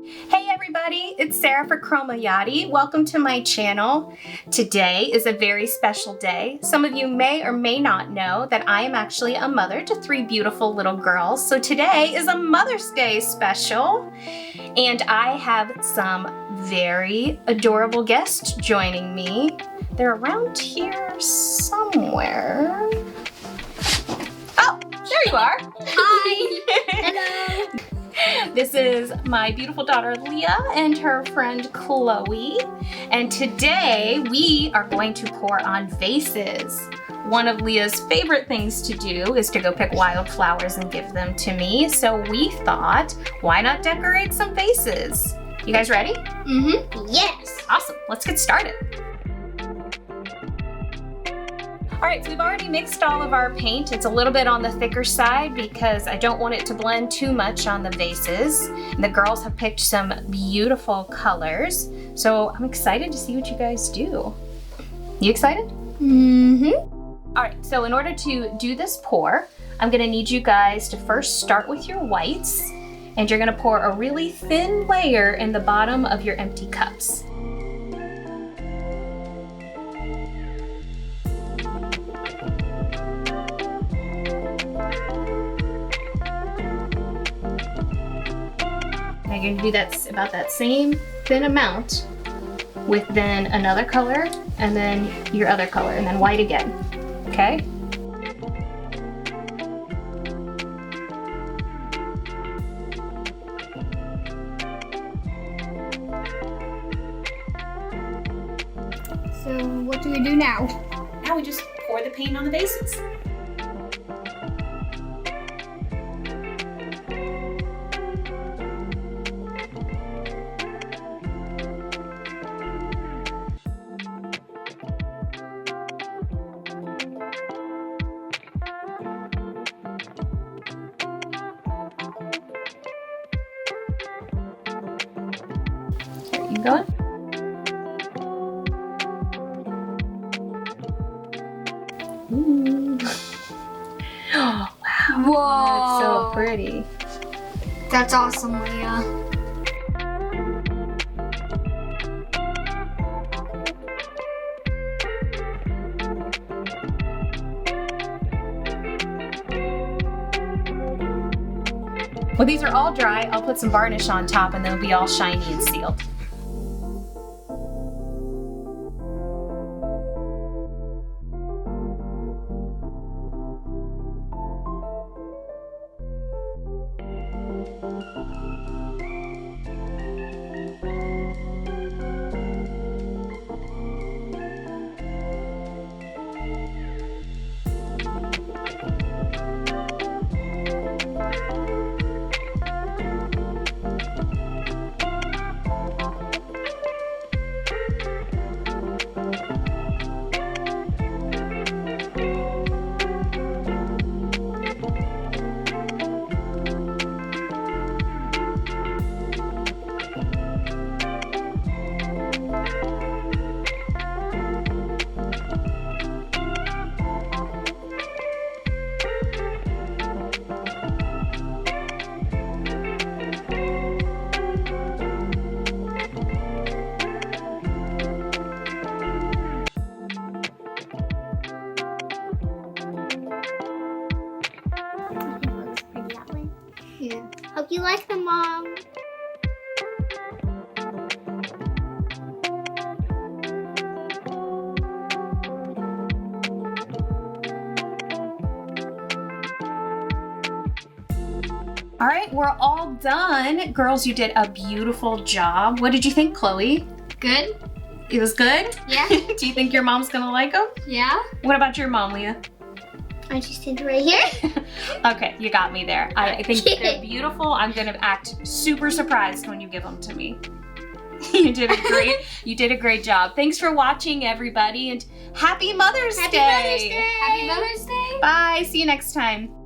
Hey everybody, it's Sarah for Chroma Yachty. Welcome to my channel. Today is a very special day. Some of you may or may not know that I am actually a mother to 3 beautiful little girls. So today is a Mother's Day special. And I have some very adorable guests joining me. They're around here somewhere. Oh, there you are. Hi. Hello. This is my beautiful daughter Leah and her friend Chloe. And today we are going to pour on vases. One of Leah's favorite things to do is to go pick wildflowers and give them to me. So we thought, why not decorate some vases? You guys ready? Mm-hmm. Yes. Awesome. Let's get started. All right, so we've already mixed all of our paint. It's a little bit on the thicker side because I don't want it to blend too much on the vases. And the girls have picked some beautiful colors. So I'm excited to see what you guys do. You excited? Mm-hmm. All right, so in order to do this pour, I'm gonna need you guys to first start with your whites, and you're gonna pour a really thin layer in the bottom of your empty cups. Now you're gonna do that about that same thin amount with then another color and then your other color and then white again, okay? So what do we do now? Now we just pour the paint on the vases. You going? Ooh. Oh, wow. Whoa. That's so pretty. That's awesome, Leah. Well, these are all dry. I'll put some varnish on top and they'll be all shiny and sealed. Yeah. Hope you like them, Mom. All right, we're all done. Girls, you did a beautiful job. What did you think, Chloe? Good? It was good? Yeah. Do you think your mom's gonna like them? Yeah. What about your mom, Leah? I just stand right here. Okay, you got me there. I think they're beautiful. I'm gonna act super surprised when you give them to me. You did a great job. Thanks for watching, everybody, and happy Mother's Day. Happy Mother's Day. Happy Mother's Day. Bye, see you next time.